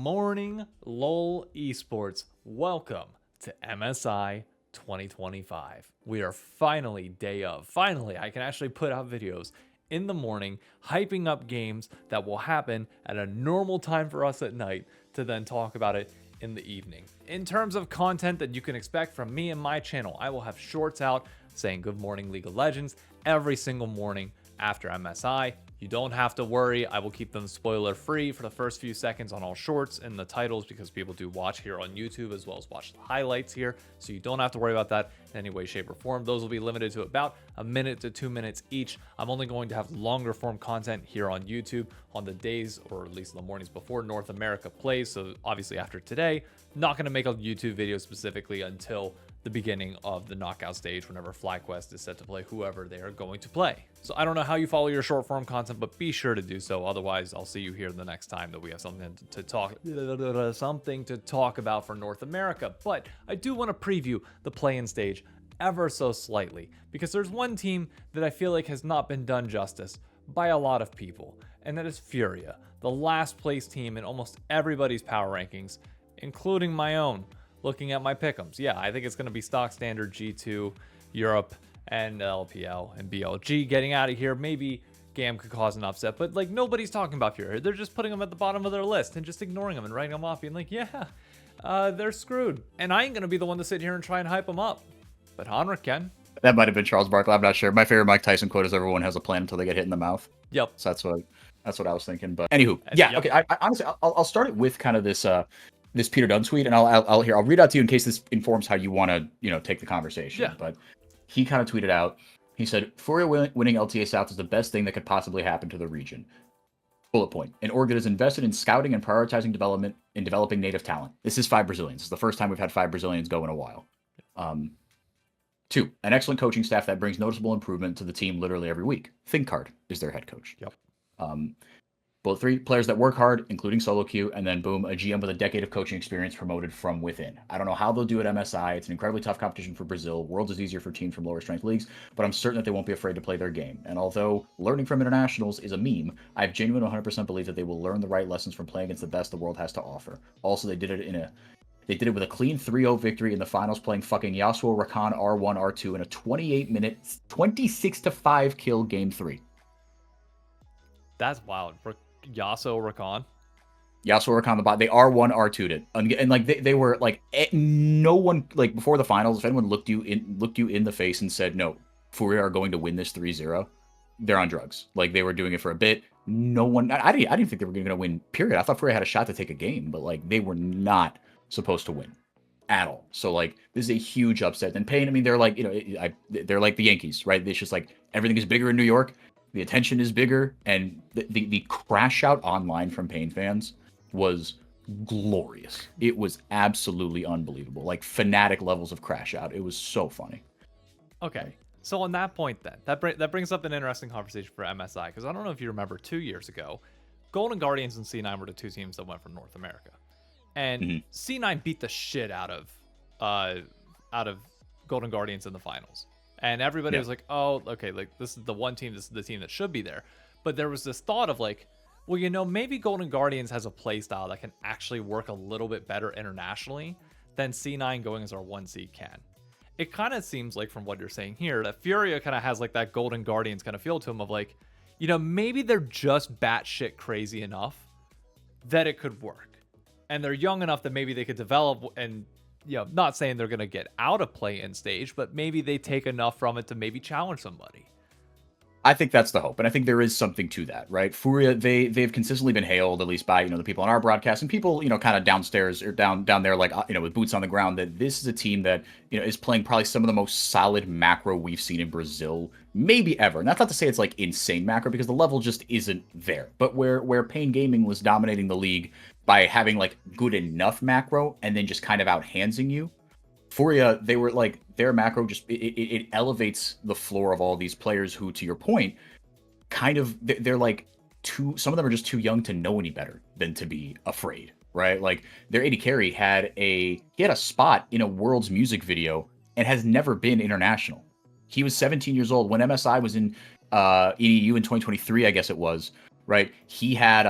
morning, LoL Esports. Welcome to MSI 2025. We are finally day of. Finally, I can actually put out videos in the morning, hyping up games that will happen at a normal time for us at night to then talk about it in the evening. In terms of content that you can expect from me and my channel, I will have shorts out saying good morning League of Legends every single morning after MSI. You don't have to worry. I will keep them spoiler free for the first few seconds on all shorts and the titles because people do watch here on YouTube as well as watch the highlights here. So you don't have to worry about that in any way, shape, or form. Those will be limited to about a minute to 2 minutes each. I'm only going to have longer form content here on YouTube on the days, or at least the mornings before North America plays. So obviously after today, not going to make a YouTube video specifically until the beginning of the knockout stage whenever FlyQuest is set to play whoever they are going to play. So I don't know how you follow your short form content, but be sure to do so. Otherwise, I'll see you here the next time that we have something to talk about for North America. But I do want to preview the play-in stage ever so slightly because there's one team that I feel like has not been done justice by a lot of people, and that is Furia, the last place team in almost everybody's power rankings, including my own. Looking at my pick'ems, yeah, I think it's going to be stock standard G2, Europe, and LPL and BLG getting out of here. Maybe GAM could cause an upset, but like nobody's talking about Fury. They're just putting them at the bottom of their list and just ignoring them and writing them off, being like, yeah, they're screwed. And I ain't going to be the one to sit here and try and hype them up, but Henrique can. That might have been Charles Barkley. I'm not sure. My favorite Mike Tyson quote is "Everyone has a plan until they get hit in the mouth." Yep. So that's what I was thinking. But anywho, yeah. Yep. Okay. I honestly, I'll start it with kind of this Peter Dunn tweet, and I'll read out to you in case this informs how you want to take the conversation. Yeah. But he kind of tweeted out. He said, "Furia winning LTA South is the best thing that could possibly happen to the region. Bullet point: an org that is invested in scouting and prioritizing development in developing native talent. This is 5 Brazilians. It's the first time we've had 5 Brazilians go in a while. 2, an excellent coaching staff that brings noticeable improvement to the team literally every week. ThinkCard is their head coach. Yep. Bullet 3, players that work hard, including solo queue, and then boom, a GM with a decade of coaching experience promoted from within. I don't know how they'll do at MSI. It's an incredibly tough competition for Brazil. Worlds is easier for teams from lower strength leagues, but I'm certain that they won't be afraid to play their game. And although learning from internationals is a meme, I have genuine 100% belief that they will learn the right lessons from playing against the best the world has to offer. Also, they did it with a clean 3-0 victory in the finals, playing fucking Yasuo Rakan R1 R2 in a 28-minute, 26-5 kill game 3. That's wild. Yasuo Rakan. Yasuo Rakan the bot. They R1 R2'd it, and like they were like no one, like before the finals, if anyone looked you in the face and said no, Furia are going to win this 3-0, they're on drugs. Like they were doing it for a bit. No one. I didn't think they were going to win. Period. I thought Furia had a shot to take a game, but like they were not supposed to win at all. So like this is a huge upset. And Pain, I mean, they're like, they're like the Yankees, right? It's just like everything is bigger in New York. The attention is bigger, and the crash out online from Pain fans was glorious. It was absolutely unbelievable. Like fanatic levels of crash out. It was so funny. Okay. So on that point then, that brings up an interesting conversation for MSI, because I don't know if you remember 2 years ago, Golden Guardians and C9 were the 2 teams that went from North America. And C9 beat the shit out of Golden Guardians in the finals. And everybody was like, oh, okay, like this is the one team, this is the team that should be there. But there was this thought of like, well, maybe Golden Guardians has a play style that can actually work a little bit better internationally than C9 going as our 1 seed can. It kind of seems like from what you're saying here that Furia kind of has like that Golden Guardians kind of feel to them of like, maybe they're just batshit crazy enough that it could work. And they're young enough that maybe they could develop and, not saying they're going to get out of play-in stage, but maybe they take enough from it to maybe challenge somebody. I think that's the hope, and I think there is something to that, right? Furia, they've consistently been hailed, at least by the people on our broadcast and people kind of downstairs or down there, like with boots on the ground, that this is a team that is playing probably some of the most solid macro we've seen in Brazil, maybe ever. And that's not to say it's like insane macro because the level just isn't there. But where Pain Gaming was dominating the league by having like good enough macro and then just kind of out-handsing you, Furia, they were like, their macro just, it elevates the floor of all these players who, to your point, kind of, they're like some of them are just too young to know any better than to be afraid, right? Like their AD carry had a spot in a World's music video and has never been international. He was 17 years old when MSI was in EDU in 2023, I guess it was. right? He had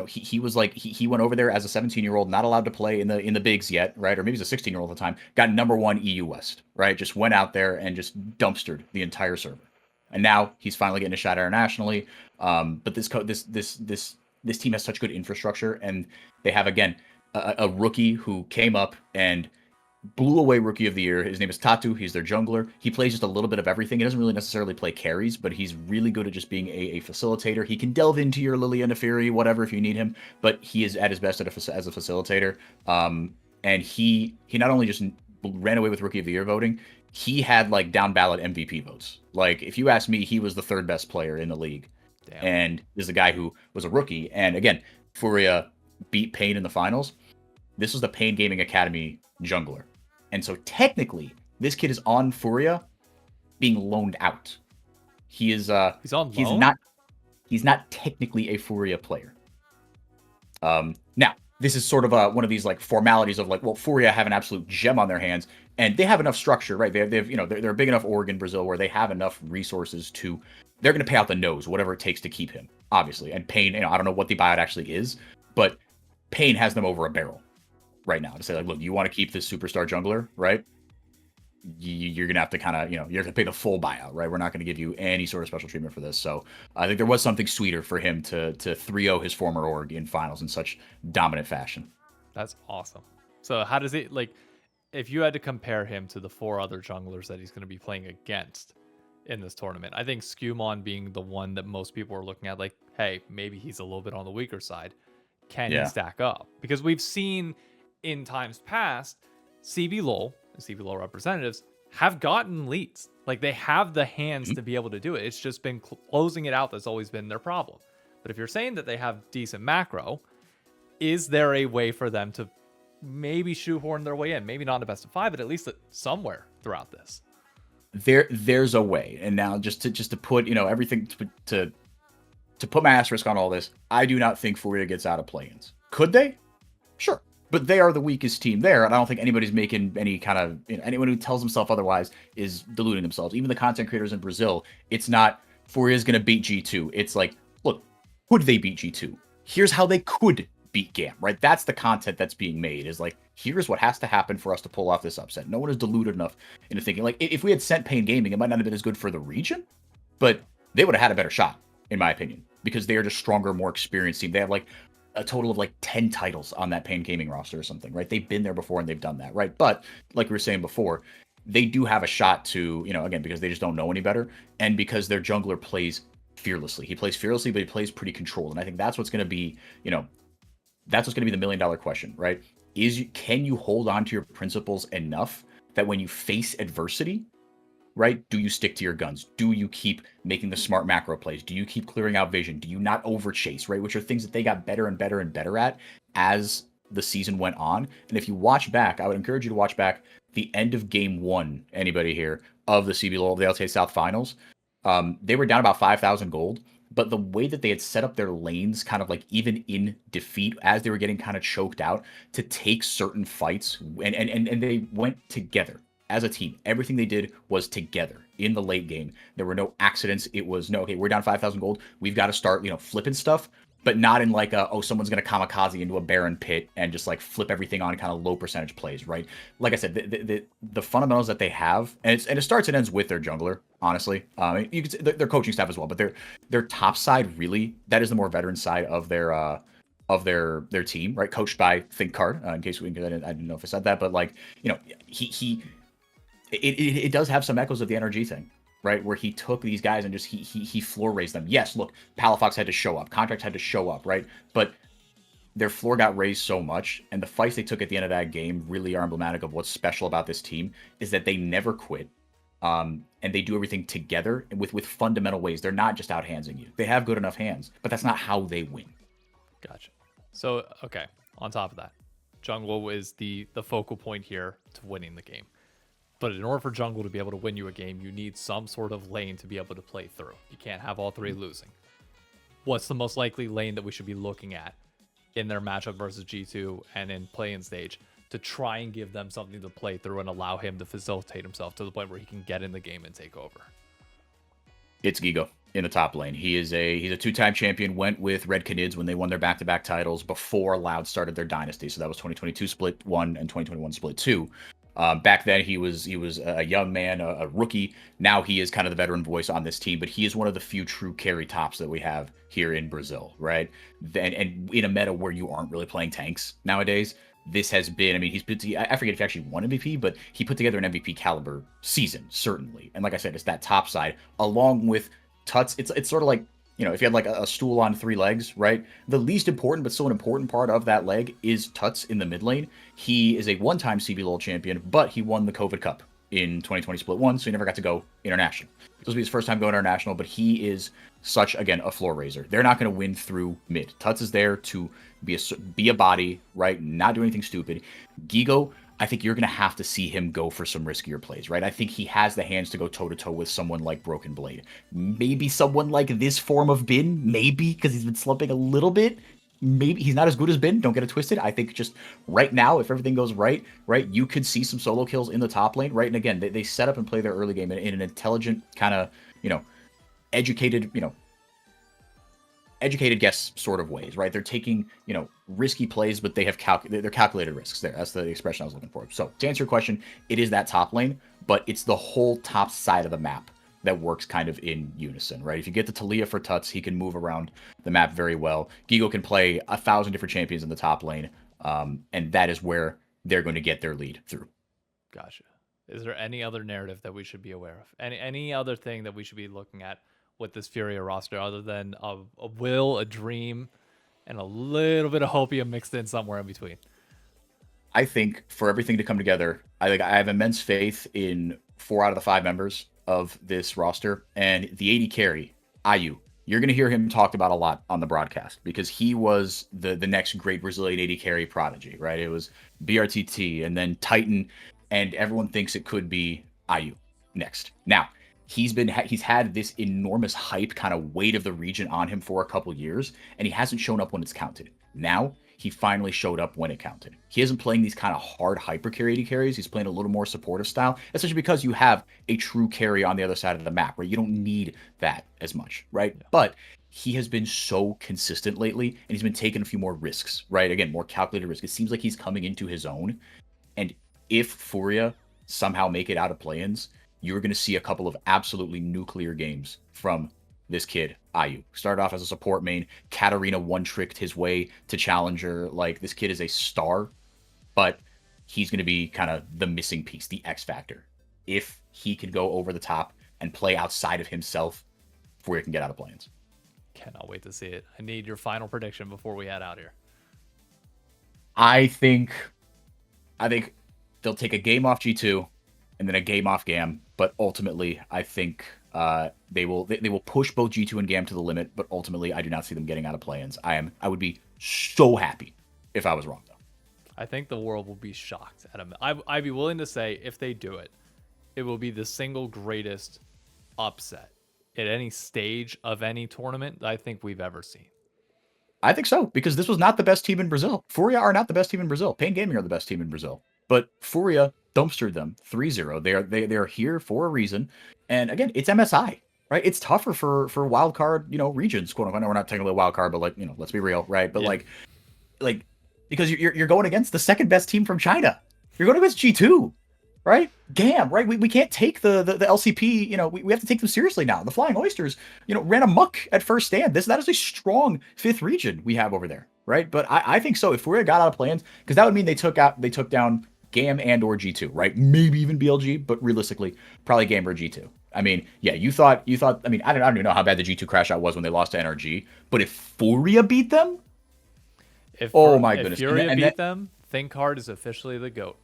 he was like he went over there as a 17-year-old, not allowed to play in the bigs yet, right? Or maybe he's a 16-year-old at the time, got #1 EU West, right? Just went out there and just dumpstered the entire server. And now he's finally getting a shot internationally. But this team has such good infrastructure, and they have again a rookie who came up and blew away Rookie of the Year. His name is Tatu. He's their jungler. He plays just a little bit of everything. He doesn't really necessarily play carries, but he's really good at just being a facilitator. He can delve into your Lily and Neferi, whatever, if you need him, but he is at his best as a facilitator. And he not only just ran away with Rookie of the Year voting, he had like down ballot MVP votes. Like, if you ask me, he was the third best player in the league. Damn. And this is a guy who was a rookie. And again, Furia beat Pain in the finals. This was the Pain Gaming Academy jungler. And so technically, this kid is on Furia being loaned out. He is he's on loan? He's not technically a Furia player. Now, this is sort of one of these like formalities of like, well, Furia have an absolute gem on their hands, and they have enough structure, right? They've they're a big enough org in Brazil where they have enough resources to, they're going to pay out the nose, whatever it takes to keep him, obviously. And Pain, I don't know what the buyout actually is, but Pain has them over a barrel right now to say like, look, you want to keep this superstar jungler, right? You're gonna have to kind of, you're gonna pay the full buyout, right? We're not gonna give you any sort of special treatment for this. So I think there was something sweeter for him to 3-0 his former org in finals in such dominant fashion. That's awesome. So how does it, like, if you had to compare him to the 4 other junglers that he's going to be playing against in this tournament, I think Skumon being the one that most people are looking at, like, hey, maybe he's a little bit on the weaker side. Can he stack up? Because we've seen in times past, CBLOL and CBLOL representatives have gotten leads. Like, they have the hands to be able to do it. It's just been closing it out that's always been their problem. But if you're saying that they have decent macro, is there a way for them to maybe shoehorn their way in? Maybe not in a best of 5, but at least somewhere throughout this. There's a way. And now just to put, everything to put my asterisk on all this, I do not think Furia gets out of play-ins. Could they? Sure. But they are the weakest team there, and I don't think anybody's making any kind of, anyone who tells himself otherwise is deluding themselves. Even the content creators in Brazil, it's not Furia's going to beat G2. It's like, look, could they beat G2? Here's how they could beat GAM, right? That's the content that's being made, is like, here's what has to happen for us to pull off this upset. No one is deluded enough into thinking, like, if we had sent Pain Gaming, it might not have been as good for the region, but they would have had a better shot, in my opinion, because they are just stronger, more experienced team. They have like a total of like 10 titles on that Pain Gaming roster or something, right? They've been there before and they've done that, right? But like we were saying before, they do have a shot to, again, because they just don't know any better, and because their jungler plays fearlessly. He plays fearlessly, but he plays pretty controlled. And I think that's what's going to be, that's what's going to be the million-dollar question, right? Can you hold on to your principles enough that when you face adversity, right, do you stick to your guns? Do you keep making the smart macro plays? Do you keep clearing out vision? Do you not overchase, right? Which are things that they got better and better and better at as the season went on. And if you watch back, I would encourage you to watch back the end of game 1, anybody here, of the CBLOL, the LTA South finals. They were down about 5,000 gold, but the way that they had set up their lanes, kind of like even in defeat, as they were getting kind of choked out, to take certain fights, and they went together as a team. Everything they did was together in the late game. There were no accidents. It was no, okay, we're down 5,000 gold. We've got to start, flipping stuff, but not in like someone's going to kamikaze into a barren pit and just like flip everything on kind of low percentage plays, right? Like I said, the fundamentals that they have, and it starts and ends with their jungler, honestly. You could say their coaching staff as well, but their top side, really, that is the more veteran side of their team, right? Coached by ThinkCard, in case I didn't know if I said that, but like, it does have some echoes of the NRG thing, right? Where he took these guys and just he floor raised them. Yes, look, Palafox had to show up, Contract had to show up, right? But their floor got raised so much, and the fights they took at the end of that game really are emblematic of what's special about this team, is that they never quit. And they do everything together and with fundamental ways. They're not just out handsing you. They have good enough hands, but that's not how they win. Gotcha. So, okay, on top of that, jungle is the focal point here to winning the game. But in order for jungle to be able to win you a game, you need some sort of lane to be able to play through. You can't have all 3 losing. What's the most likely lane that we should be looking at in their matchup versus G2 and in play-in stage to try and give them something to play through and allow him to facilitate himself to the point where he can get in the game and take over? It's Gigo. in the top lane. He's a two-time champion, went with Red Canids when they won their back-to-back titles before Loud started their dynasty. So that was 2022 split 1 and 2021 split 2. Back then he was a young man, a rookie. Now he is kind of the veteran voice on this team, but he is one of the few true carry tops that we have here in Brazil, right? And in a meta where you aren't really playing tanks nowadays, this has been, I mean, I forget if he actually won MVP, but he put together an MVP caliber season, certainly. And like I said, it's that top side along with Tuts. It's sort of like, you know, if you had like a stool on 3 legs, right? The least important, but still an important part of that leg is Tuts in the mid lane. He is a one-time CBLOL champion, but he won the COVID Cup in 2020 Split 1, so he never got to go international. This will be his first time going international, but he is such, again, a floor raiser. They're not going to win through mid. Tuts is there to be a body, right? Not do anything stupid. Gigo, I think you're going to have to see him go for some riskier plays, right? I think he has the hands to go toe-to-toe with someone like Broken Blade. Maybe someone like this form of Bin, maybe, because he's been slumping a little bit. Maybe he's not as good as Bin, don't get it twisted. I think just right now, if everything goes right, you could see some solo kills in the top lane, right? And again, they set up and play their early game in an intelligent, kind of, you know, educated guess sort of ways, right? They're taking, you know, risky plays, but they have they're calculated risks there. That's the expression I was looking for. So to answer your question, it is that top lane, but it's the whole top side of the map that works kind of in unison, right? If you get the Talia for Tuts, he can move around the map very well. Gigo can play 1,000 different champions in the top lane, and that is where they're going to get their lead through. Gotcha. Is there any other narrative that we should be aware of? Any other thing that we should be looking at with this Furia roster other than a will, a dream, and a little bit of hopium mixed in somewhere in between? I think for everything to come together, I have immense faith in 4 out of the 5 members of this roster, and the AD carry, Ayu. You're going to hear him talked about a lot on the broadcast because he was the next great Brazilian AD carry prodigy, right? It was BRTT and then Titan, and everyone thinks it could be Ayu next. Now, he's had this enormous hype, kind of weight of the region on him for a couple years, and he hasn't shown up when it's counted. Now, he finally showed up when it counted. He isn't playing these kind of hard hyper carry carries. He's playing a little more supportive style, especially because you have a true carry on the other side of the map, where you don't need that as much, right? Yeah. But he has been so consistent lately, and he's been taking a few more risks, right? Again, more calculated risk. It seems like he's coming into his own. And if Furia somehow make it out of play-ins, you're going to see a couple of absolutely nuclear games from this kid, Ayu. Started off as a support main. Katarina one-tricked his way to challenger. Like, this kid is a star, but he's going to be kind of the missing piece, the X factor. If he can go over the top and play outside of himself, Furia can get out of play-ins. Cannot wait to see it. I need your final prediction before we head out here. I think they'll take a game off G2 and then a game off GAM, but ultimately I think they will push both G2 and GAM to the limit, but ultimately I do not see them getting out of play-ins. I would be so happy if I was wrong, though. I think the world will be shocked at them. I'd be willing to say if they do it, it will be the single greatest upset at any stage of any tournament that I think we've ever seen. I think so, because this was not the best team in Brazil. Furia are not the best team in Brazil. Pain Gaming are the best team in Brazil. But Furia dumpstered them 3-0. They are here for a reason. And again, it's MSI, right? It's tougher for wild card, regions, quote unquote. I know we're not technically a wild card, but let's be real, right? But yeah. like because you're going against the second best team from China. You're going against G2, right? GAM, right? We can't take the LCP, we have to take them seriously now. The Flying Oysters, ran amok at first stand. That is a strong 5th region we have over there, right? But I think so. If Furia got out of plans, because that would mean they took down GAM and or G2, right? Maybe even BLG, but realistically, probably GAM or G2. I mean, yeah, you thought, I mean, I don't even know how bad the G2 crash out was when they lost to NRG, but if Furia beat them, my goodness. If Furia beat them, ThinkHard is officially the GOAT.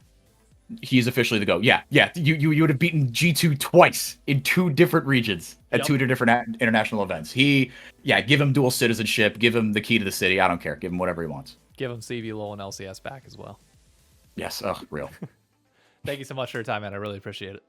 He's officially the GOAT. Yeah. You would have beaten G2 twice in 2 different regions at 2 different international events. Give him dual citizenship, give him the key to the city. I don't care. Give him whatever he wants. Give him CBLOL and LCS back as well. Yes. Real. Thank you so much for your time, man. I really appreciate it.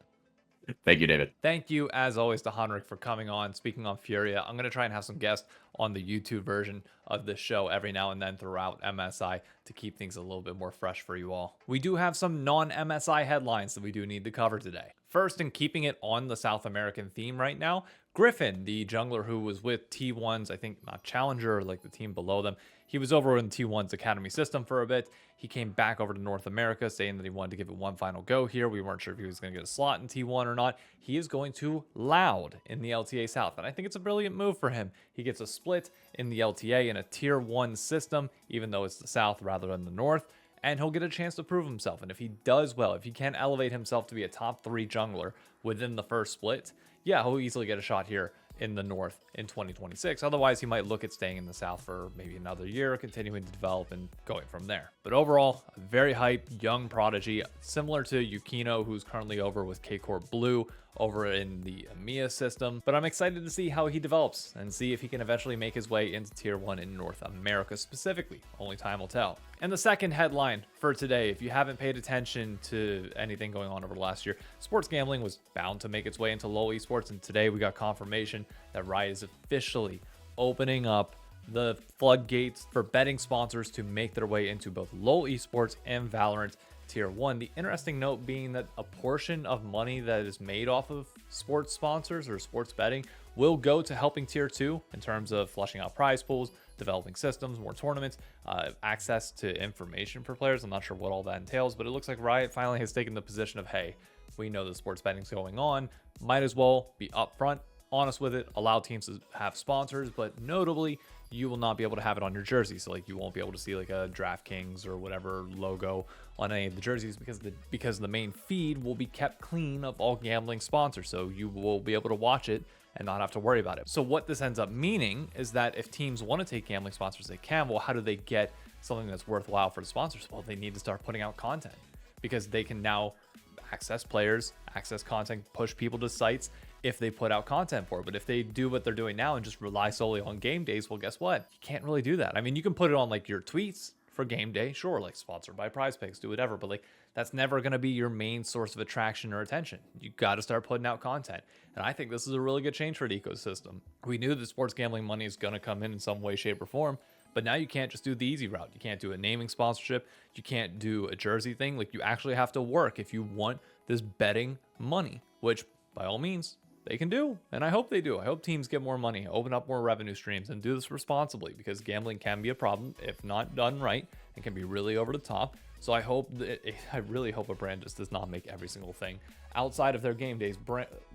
Thank you, David. Thank you, as always, to Henrique for coming on, speaking on Furia. I'm going to try and have some guests on the YouTube version of this show every now and then throughout MSI to keep things a little bit more fresh for you all. We do have some non-MSI headlines that we do need to cover today. First, in keeping it on the South American theme right now, Griffin, the jungler who was with T1's, I think not Challenger, like the team below them, he was over in T1's academy system for a bit. He came back over to North America saying that he wanted to give it one final go here. We weren't sure if he was going to get a slot in T1 or not. He is going to Loud in the LTA South, and I think it's a brilliant move for him. He gets a split in the LTA in a tier 1 system, even though it's the South rather than the North. And he'll get a chance to prove himself. And if he does well, if he can elevate himself to be a top 3 jungler within the first split, yeah, he'll easily get a shot here in the North in 2026. Otherwise, he might look at staying in the South for maybe another year, continuing to develop and going from there. But overall, a very hyped young prodigy, similar to Yukino, who's currently over with K-Corp Blue over in the EMEA system. But I'm excited to see how he develops and see if he can eventually make his way into tier 1 in North America specifically. Only time will tell. And the second headline for today, if you haven't paid attention to anything going on over the last year, sports gambling was bound to make its way into LoL Esports, and today we got confirmation that Riot is officially opening up the floodgates for betting sponsors to make their way into both LoL Esports and Valorant tier 1. The interesting note being that a portion of money that is made off of sports sponsors or sports betting will go to helping tier 2 in terms of flushing out prize pools, developing systems, more tournaments, access to information for players. I'm not sure what all that entails, but it looks like Riot finally has taken the position of, hey, we know that sports betting's going on, might as well be upfront, honest with it, allow teams to have sponsors, but notably, you will not be able to have it on your jersey. So like you won't be able to see like a DraftKings or whatever logo on any of the jerseys because the main feed will be kept clean of all gambling sponsors. So you will be able to watch it and not have to worry about it. So what this ends up meaning is that if teams want to take gambling sponsors, they can. Well, how do they get something that's worthwhile for the sponsors? Well, they need to start putting out content because they can now access players, access content, push people to sites if they put out content for it. But if they do what they're doing now and just rely solely on game days, well, guess what? You can't really do that. I mean, you can put it on like your tweets for game day, sure, like sponsored by Prize Picks, do whatever, but like that's never going to be your main source of attraction or attention. You got to start putting out content. And I think this is a really good change for the ecosystem. We knew that sports gambling money is going to come in some way, shape, or form, but now you can't just do the easy route. You can't do a naming sponsorship. You can't do a jersey thing. Like you actually have to work if you want this betting money, which by all means, they can do, and I hope they do. I hope teams get more money, open up more revenue streams, and do this responsibly because gambling can be a problem if not done right and can be really over the top. So I really hope a brand just does not make every single thing outside of their game days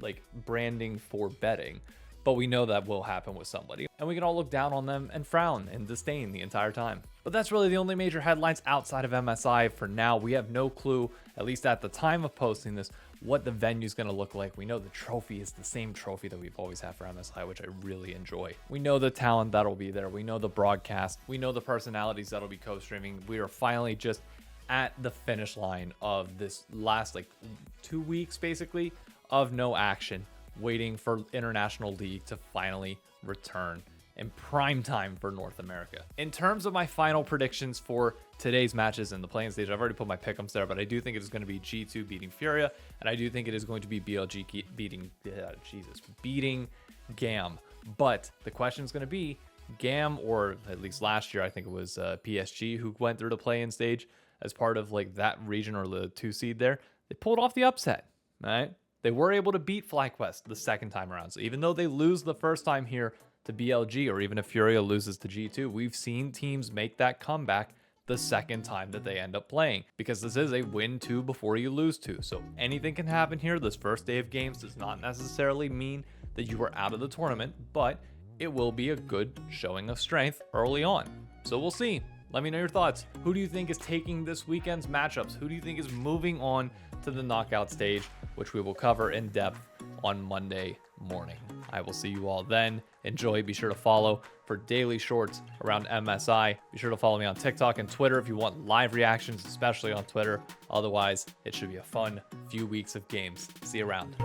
like branding for betting. But we know that will happen with somebody, and we can all look down on them and frown and disdain the entire time. But that's really the only major headlines outside of MSI for now. We have no clue, at least at the time of posting this, what the venue is going to look like. We know the trophy is the same trophy that we've always had for MSI, which I really enjoy. We know the talent that'll be there. We know the broadcast. We know the personalities that'll be co-streaming. We are finally just at the finish line of this last like 2 weeks basically of no action, waiting for International League to finally return in prime time for North America. In terms of my final predictions for today's matches in the playing stage, I've already put my pick'ems there, but I do think it is going to be G2 beating Furia, and I do think it is going to be BLG beating GAM. But the question is going to be GAM, or at least last year, I think it was PSG who went through the play-in stage as part of like that region or the 2 seed there. They pulled off the upset, right? They were able to beat FlyQuest the second time around. So even though they lose the first time here to BLG, or even if Furia loses to G2, we've seen teams make that comeback the second time that they end up playing, because this is a win 2 before you lose 2. So anything can happen here. This first day of games does not necessarily mean that you are out of the tournament, but it will be a good showing of strength early on. So we'll see. Let me know your thoughts. Who do you think is taking this weekend's matchups? Who do you think is moving on to the knockout stage, which we will cover in depth on Monday morning? I will see you all then. Enjoy. Be sure to follow for daily shorts around MSI. Be sure to follow me on TikTok and Twitter if you want live reactions, especially on Twitter. Otherwise, it should be a fun few weeks of games. See you around.